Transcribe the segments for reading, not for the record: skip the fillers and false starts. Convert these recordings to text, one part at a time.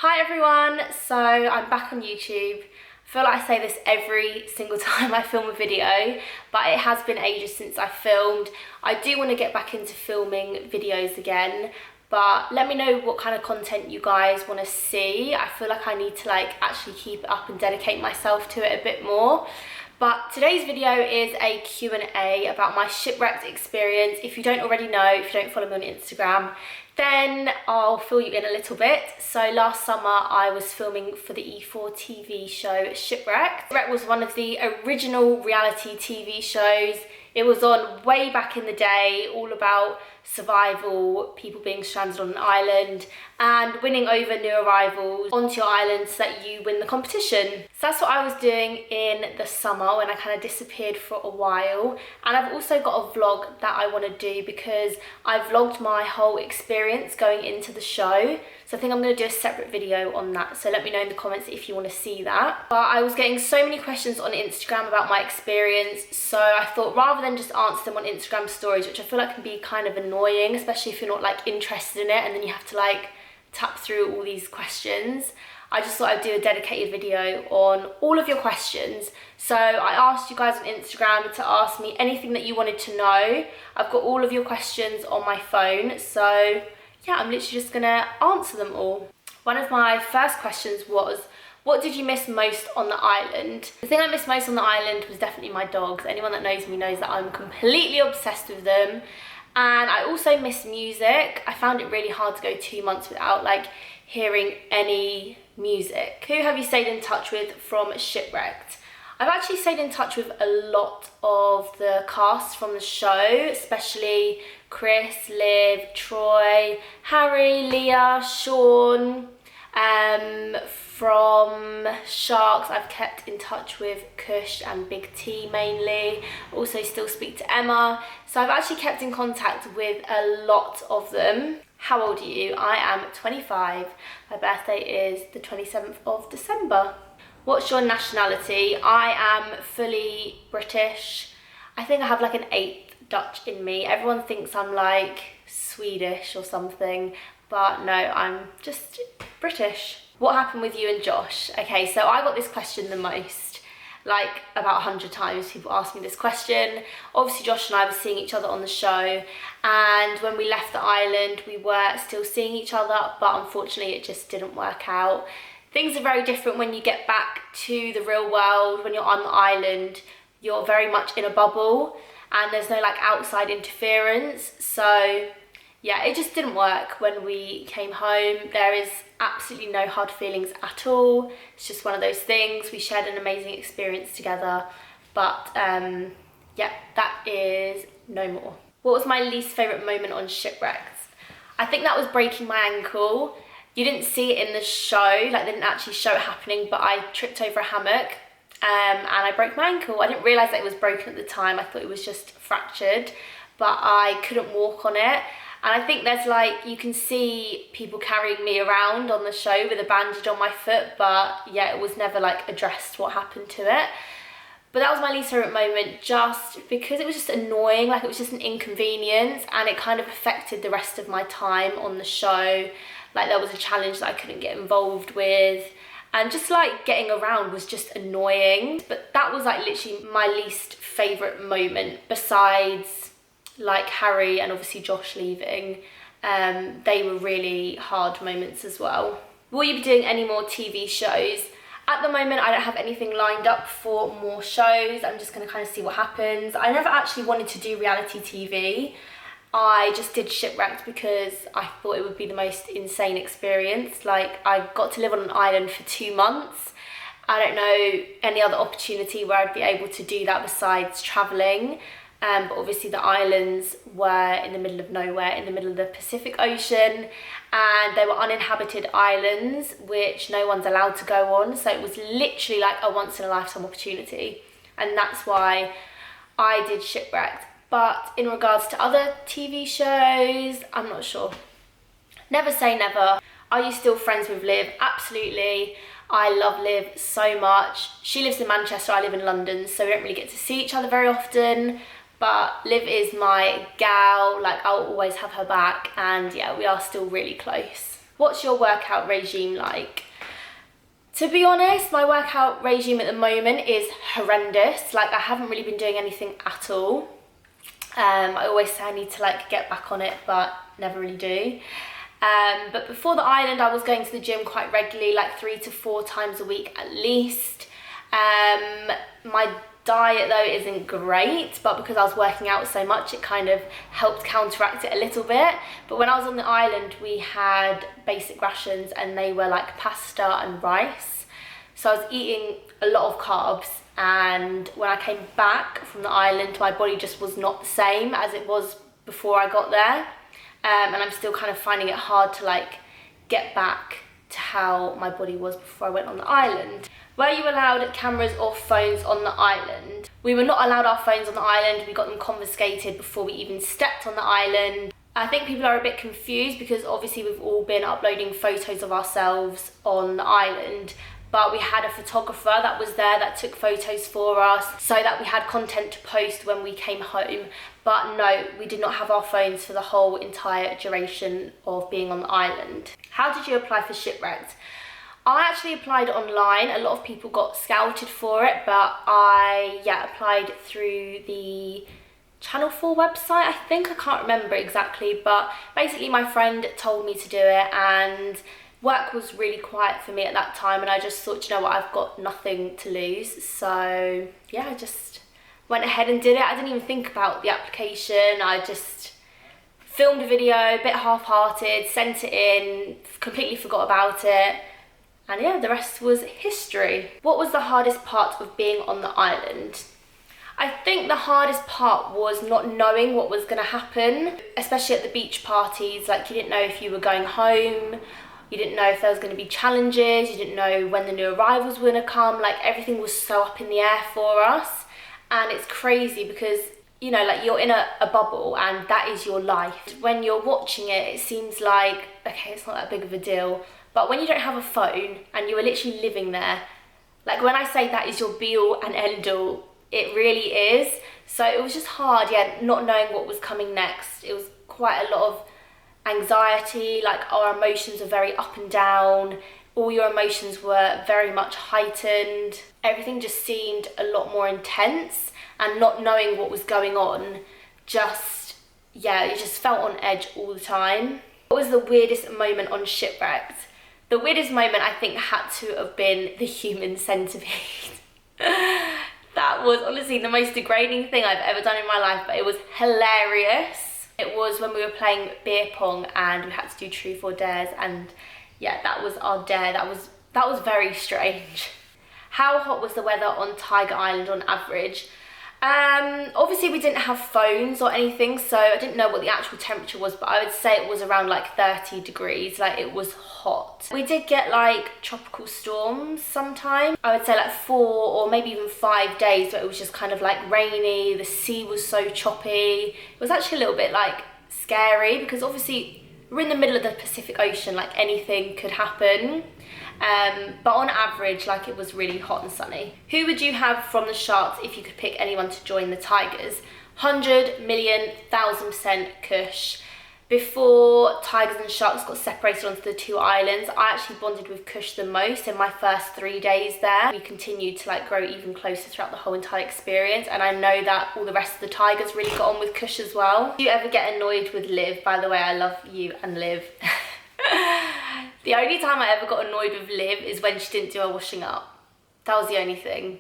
Hi everyone, so I'm back on YouTube. I feel like I say this every single time I film a video, but it has been ages since I filmed. I do want to get back into filming videos again, but let me know what kind of content you guys want to see. I feel like I need to actually keep it up and dedicate myself to it a bit more. But today's video is a Q&A about my Shipwrecked experience. If you don't already know, if you don't follow me on Instagram, then I'll fill you in a little bit. So last summer I was filming for the E4 TV show Shipwrecked. Shipwrecked was one of the original reality TV shows. It was on way back in the day, all about survival, people being stranded on an island and winning over new arrivals onto your island so that you win the competition. So that's what I was doing in the summer when I kind of disappeared for a while. And I've also got a vlog that I want to do because I vlogged my whole experience going into the show. So I think I'm going to do a separate video on that. So let me know in the comments if you want to see that. But I was getting so many questions on Instagram about my experience. So I thought rather than just answer them on Instagram stories, which I feel like can be kind of annoying, especially if you're not interested in it and then you have to tap through all these questions. I just thought I'd do a dedicated video on all of your questions. So I asked you guys on Instagram to ask me anything that you wanted to know. I've got all of your questions on my phone. So yeah, I'm literally just gonna answer them all. One of my first questions was, what did you miss most on the island? The thing I missed most on the island was definitely my dogs. Anyone that knows me knows that I'm completely obsessed with them. And I also miss music. I found it really hard to go 2 months without hearing any music. Who have you stayed in touch with from Shipwrecked? I've actually stayed in touch with a lot of the cast from the show, especially Chris, Liv, Troy, Harry, Leah, Sean. From Sharks, I've kept in touch with Kush and Big T mainly. Also still speak to Emma. So I've actually kept in contact with a lot of them. How old are you? I am 25. My birthday is the 27th of December. What's your nationality? I am fully British. I think I have an 8th Dutch in me. Everyone thinks I'm Swedish or something, but no, I'm just British. What happened with you and Josh? Okay, so I got this question the most, about 100 times people asked me this question. Obviously Josh and I were seeing each other on the show, and when we left the island we were still seeing each other, but unfortunately it just didn't work out. Things are very different when you get back to the real world. When you're on the island, you're very much in a bubble and there's no outside interference. So yeah, it just didn't work when we came home. There is absolutely no hard feelings at all. It's just one of those things. We shared an amazing experience together, but yeah, that is no more. What was my least favourite moment on Shipwrecked? I think that was breaking my ankle. You didn't see it in the show, they didn't actually show it happening, but I tripped over a hammock and I broke my ankle. I didn't realise that it was broken at the time. I thought it was just fractured, but I couldn't walk on it. And I think there's you can see people carrying me around on the show with a bandage on my foot, but yeah, it was never addressed what happened to it. But that was my least favourite moment, just because it was just annoying. It was just an inconvenience and it kind of affected the rest of my time on the show. There was a challenge that I couldn't get involved with, and just getting around was just annoying. But that was literally my least favourite moment, besides Harry and obviously Josh leaving. They were really hard moments as well. Will you be doing any more TV shows? At the moment I don't have anything lined up for more shows. I'm just going to kind of see what happens. I never actually wanted to do reality TV. I just did Shipwrecked because I thought it would be the most insane experience. I got to live on an island for 2 months. I don't know any other opportunity where I'd be able to do that besides travelling. But obviously the islands were in the middle of nowhere, in the middle of the Pacific Ocean, and they were uninhabited islands which no one's allowed to go on. So it was literally a once in a lifetime opportunity, and that's why I did Shipwrecked. But in regards to other TV shows, I'm not sure. Never say never. Are you still friends with Liv? Absolutely. I love Liv so much. She lives in Manchester, I live in London, so we don't really get to see each other very often. But Liv is my gal, I'll always have her back, and yeah, we are still really close. What's your workout regime like? To be honest, my workout regime at the moment is horrendous. Like, I haven't really been doing anything at all. I always say I need to like get back on it, but never really do. But before the island, I was going to the gym quite regularly, like 3 to 4 times a week at least. My diet though isn't great, but because I was working out so much, it kind of helped counteract it a little bit. But when I was on the island, we had basic rations and they were like pasta and rice. So I was eating a lot of carbs, and when I came back from the island, my body just was not the same as it was before I got there. And I'm still kind of finding it hard to like get back to how my body was before I went on the island. Were you allowed cameras or phones on the island? We were not allowed our phones on the island. We got them confiscated before we even stepped on the island. I think people are a bit confused because obviously we've all been uploading photos of ourselves on the island, but we had a photographer that was there that took photos for us so that we had content to post when we came home. But no, we did not have our phones for the whole entire duration of being on the island. How did you apply for Shipwrecked? I actually applied online. A lot of people got scouted for it, but I applied through the Channel 4 website, I think. I can't remember exactly, but basically my friend told me to do it, and work was really quiet for me at that time, and I just thought, you know what, I've got nothing to lose. So yeah, I just went ahead and did it. I didn't even think about the application. I just filmed a video, a bit half-hearted, sent it in, completely forgot about it. And yeah, the rest was history. What was the hardest part of being on the island? I think the hardest part was not knowing what was gonna happen, especially at the beach parties. Like, you didn't know if you were going home, you didn't know if there was gonna be challenges, you didn't know when the new arrivals were gonna come. Like, everything was so up in the air for us. And it's crazy because, you know, like, you're in a bubble and that is your life. When you're watching it, it seems like, okay, it's not that big of a deal. But when you don't have a phone and you are literally living there, like, when I say that is your be-all and end-all, it really is. So it was just hard, yeah, not knowing what was coming next. It was quite a lot of anxiety, like, our emotions were very up and down. All your emotions were very much heightened. Everything just seemed a lot more intense, and not knowing what was going on, just, yeah, you just felt on edge all the time. What was the weirdest moment on Shipwrecked? The weirdest moment, I think, had to have been the human centipede. That was honestly the most degrading thing I've ever done in my life, but it was hilarious. It was when we were playing beer pong and we had to do truth or dares, and yeah, that was our dare. That was very strange. How hot was the weather on Tiger Island on average? Obviously we didn't have phones or anything, so I didn't know what the actual temperature was, but I would say it was around like 30 degrees, like, it was hot. We did get like tropical storms sometimes. I would say like 4 or maybe even 5 days, but it was just kind of like rainy, the sea was so choppy. It was actually a little bit like scary because obviously we're in the middle of the Pacific Ocean, like anything could happen. But on average, like, it was really hot and sunny. Who would you have from the Sharks if you could pick anyone to join the Tigers? 100 million, 1000% Kush. Before Tigers and Sharks got separated onto the 2 islands, I actually bonded with Kush the most in my first 3 days there. We continued to like grow even closer throughout the whole entire experience, and I know that all the rest of the Tigers really got on with Kush as well. Do you ever get annoyed with Liv? By the way, I love you and Liv. The only time I ever got annoyed with Liv is when she didn't do her washing up. That was the only thing.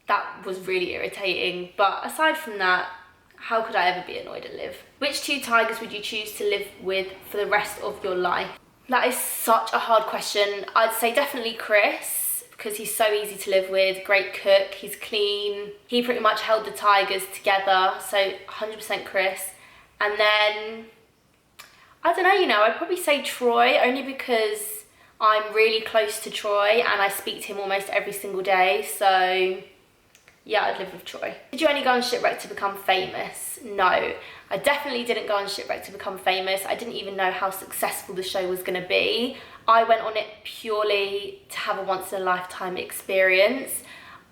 That was really irritating. But aside from that, how could I ever be annoyed at Liv? Which 2 Tigers would you choose to live with for the rest of your life? That is such a hard question. I'd say definitely Chris, because he's so easy to live with, great cook, he's clean. He pretty much held the Tigers together, so 100% Chris. And then, I don't know, you know, I'd probably say Troy, only because I'm really close to Troy and I speak to him almost every single day, so yeah, I'd live with Troy. Did you only go on Shipwrecked to become famous? No, I definitely didn't go on Shipwrecked to become famous. I didn't even know how successful the show was gonna be. I went on it purely to have a once-in-a-lifetime experience.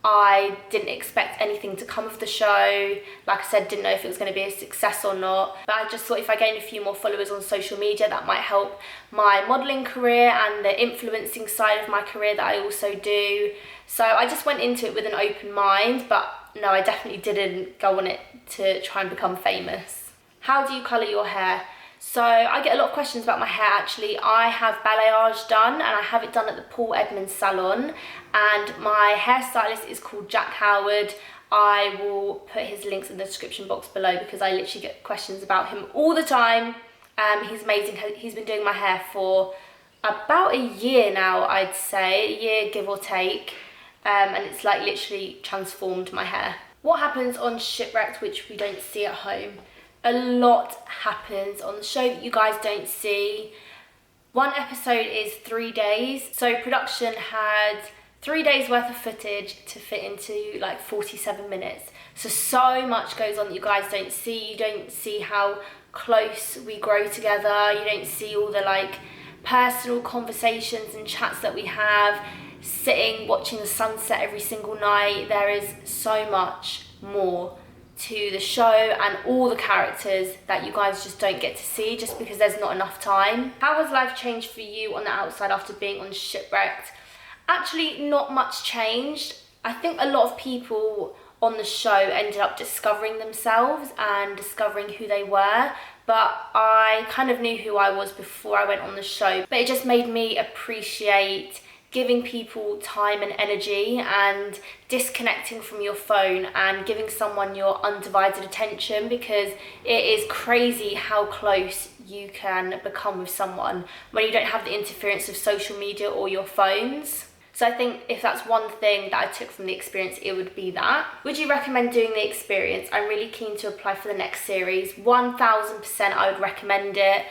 I didn't expect anything to come of the show. Like I said, didn't know if it was going to be a success or not. But I just thought if I gained a few more followers on social media, that might help my modelling career and the influencing side of my career that I also do. So I just went into it with an open mind, but no, I definitely didn't go on it to try and become famous. How do you colour your hair? So I get a lot of questions about my hair actually. I have balayage done and I have it done at the Paul Edmonds salon, and my hairstylist is called Jack Howard. I will put his links in the description box below because I literally get questions about him all the time. He's amazing. He's been doing my hair for about a year now, I'd say, a year give or take, and it's like literally transformed my hair. What happens on Shipwrecked which we don't see at home? A lot happens on the show that you guys don't see. One episode is 3 days, so production had 3 days worth of footage to fit into like 47 minutes. So much goes on that you guys don't see. You don't see how close we grow together. You don't see all the like personal conversations and chats that we have, sitting watching the sunset every single night. There is so much more to the show and all the characters that you guys just don't get to see just because there's not enough time. How has life changed for you on the outside after being on Shipwrecked? Actually, not much changed. I think a lot of people on the show ended up discovering themselves and discovering who they were, but I kind of knew who I was before I went on the show. But it just made me appreciate giving people time and energy and disconnecting from your phone and giving someone your undivided attention, because it is crazy how close you can become with someone when you don't have the interference of social media or your phones. So I think if that's one thing that I took from the experience, it would be that. Would you recommend doing the experience? I'm really keen to apply for the next series. 1000% I would recommend it.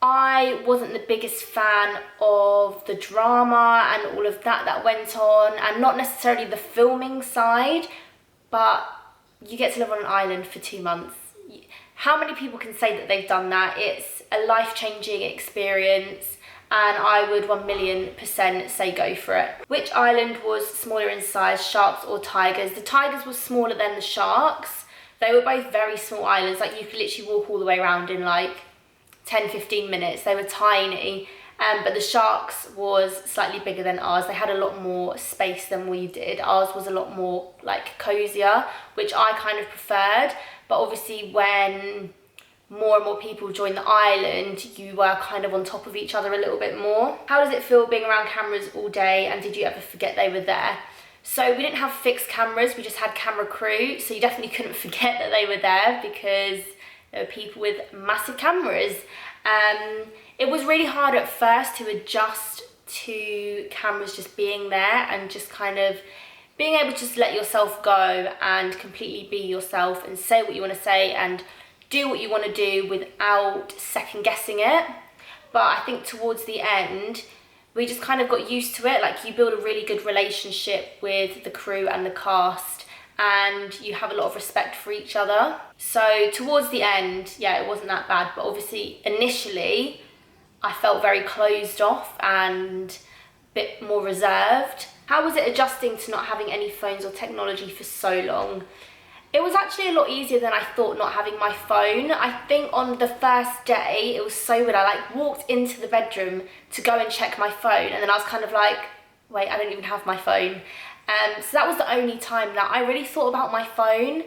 I wasn't the biggest fan of the drama and all of that went on, and not necessarily the filming side, but you get to live on an island for 2 months. How many people can say that they've done that? It's a life-changing experience, and I would 1,000,000% say go for it. Which island was smaller in size, sharks or tigers? The tigers were smaller than the sharks. They were both very small islands, like you could literally walk all the way around in like 10-15 minutes. They were tiny, but the sharks was slightly bigger than ours. They had a lot more space than we did. Ours was a lot more like cozier, which I kind of preferred, but obviously when more and more people joined the island, you were kind of on top of each other a little bit more. How does it feel being around cameras all day, and did you ever forget they were there? So we didn't have fixed cameras, we just had camera crew, so you definitely couldn't forget that they were there because there were people with massive cameras. It was really hard at first to adjust to cameras just being there and just kind of being able to just let yourself go and completely be yourself and say what you want to say and do what you want to do without second guessing it. But I think towards the end, we just kind of got used to it. Like, you build a really good relationship with the crew and the cast, and you have a lot of respect for each other. So towards the end, yeah, it wasn't that bad, but obviously initially I felt very closed off and a bit more reserved. How was it adjusting to not having any phones or technology for so long? It was actually a lot easier than I thought not having my phone. I think on the first day it was so weird. I like walked into the bedroom to go and check my phone, and then I was kind of like, wait, I don't even have my phone. So that was the only time that I really thought about my phone,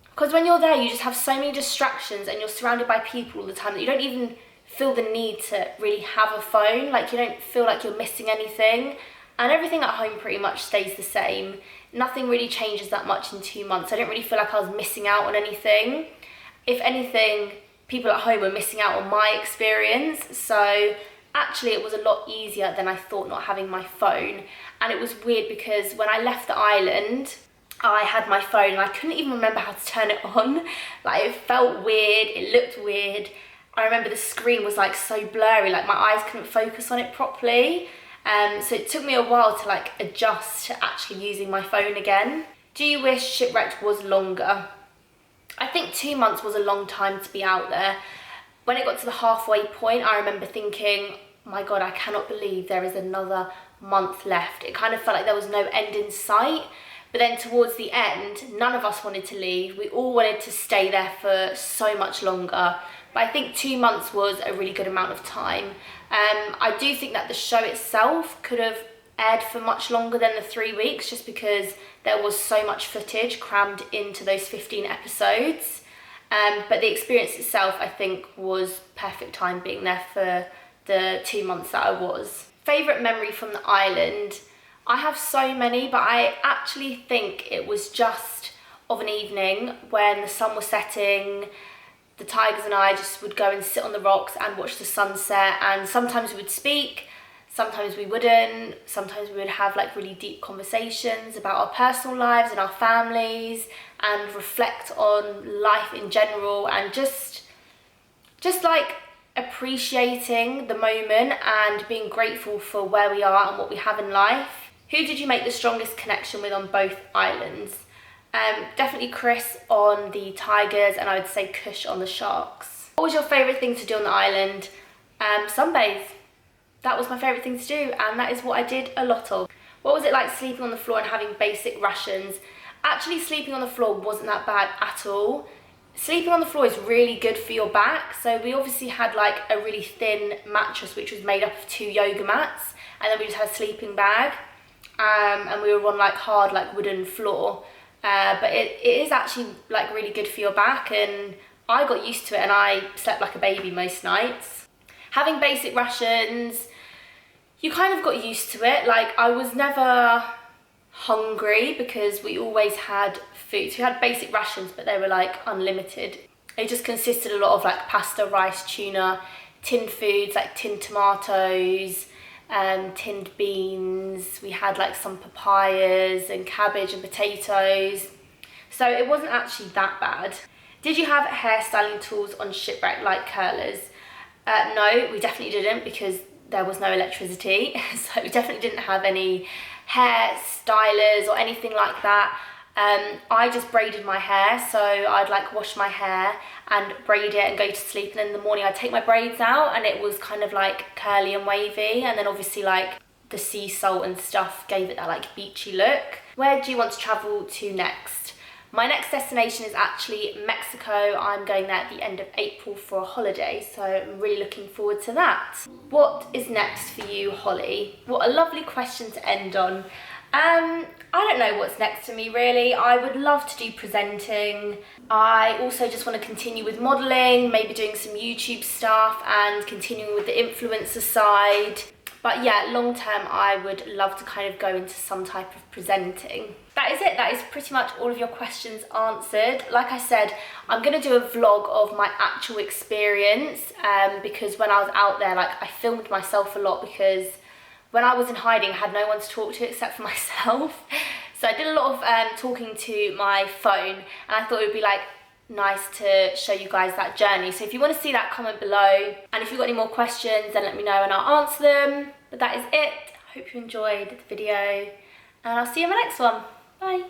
because when you're there you just have so many distractions and you're surrounded by people all the time that you don't even feel the need to really have a phone. Like, you don't feel like you're missing anything, and everything at home pretty much stays the same. Nothing really changes that much in 2 months. I don't really feel like I was missing out on anything. If anything, people at home were missing out on my experience. So actually it was a lot easier than I thought not having my phone. And it was weird because when I left the island, I had my phone and I couldn't even remember how to turn it on. Like, it felt weird, it looked weird. I remember the screen was like so blurry, like my eyes couldn't focus on it properly. So it took me a while to like adjust to actually using my phone again. Do you wish Shipwrecked was longer? I think 2 months was a long time to be out there. When it got to the halfway point, I remember thinking, my God, I cannot believe there is another month left. It kind of felt like there was no end in sight. But then towards the end, none of us wanted to leave. We all wanted to stay there for so much longer. But I think 2 months was a really good amount of time. I do think that the show itself could have aired for much longer than the 3 weeks, just because there was so much footage crammed into those 15 episodes. But the experience itself, I think, was perfect time being there for the 2 months that I was. Favourite memory from the island? I have so many, but I actually think it was just of an evening when the sun was setting. The tigers and I just would go and sit on the rocks and watch the sunset, and sometimes we would speak, sometimes we wouldn't, sometimes we would have like really deep conversations about our personal lives and our families, and reflect on life in general, and just like appreciating the moment and being grateful for where we are and what we have in life. Who did you make the strongest connection with on both islands? Definitely Chris on the tigers, and I would say Kush on the sharks. What was your favourite thing to do on the island? Sunbathe. That was my favourite thing to do, and that is what I did a lot of. What was it like sleeping on the floor and having basic rations? Actually, sleeping on the floor wasn't that bad at all. Sleeping on the floor is really good for your back, so we obviously had like a really thin mattress which was made up of 2 yoga mats, and then we just had a sleeping bag, and we were on like hard like wooden floor. But it is actually like really good for your back, and I got used to it and I slept like a baby most nights. Having basic rations, you kind of got used to it. Like, I was never hungry because we always had food. So we had basic rations, but they were like unlimited. It just consisted a lot of like pasta, rice, tuna, tinned foods like tinned tomatoes, tinned beans. We had like some papayas and cabbage and potatoes. So it wasn't actually that bad. Did you have hairstyling tools on Shipwrecked like curlers? No, we definitely didn't, because there was no electricity. So we definitely didn't have any hair stylers or anything like that. I just braided my hair, so I'd like wash my hair and braid it and go to sleep, and then in the morning I'd take my braids out and it was kind of like curly and wavy, and then obviously like the sea salt and stuff gave it that like beachy look. Where do you want to travel to next? My next destination is actually Mexico. I'm going there at the end of April for a holiday, so I'm really looking forward to that. What is next for you, Holly? What a lovely question to end on. I don't know what's next for me really. I would love to do presenting. I also just want to continue with modelling, maybe doing some YouTube stuff and continuing with the influencer side. But yeah, long term I would love to kind of go into some type of presenting. That is it. That is pretty much all of your questions answered. Like I said, I'm going to do a vlog of my actual experience, because when I was out there, like, I filmed myself a lot, because when I was in hiding I had no one to talk to except for myself. So I did a lot of talking to my phone, and I thought it would be like nice to show you guys that journey. So if you want to see that, comment below, and if you've got any more questions then let me know and I'll answer them. But that is it. I hope you enjoyed the video, and I'll see you in my next one. Bye.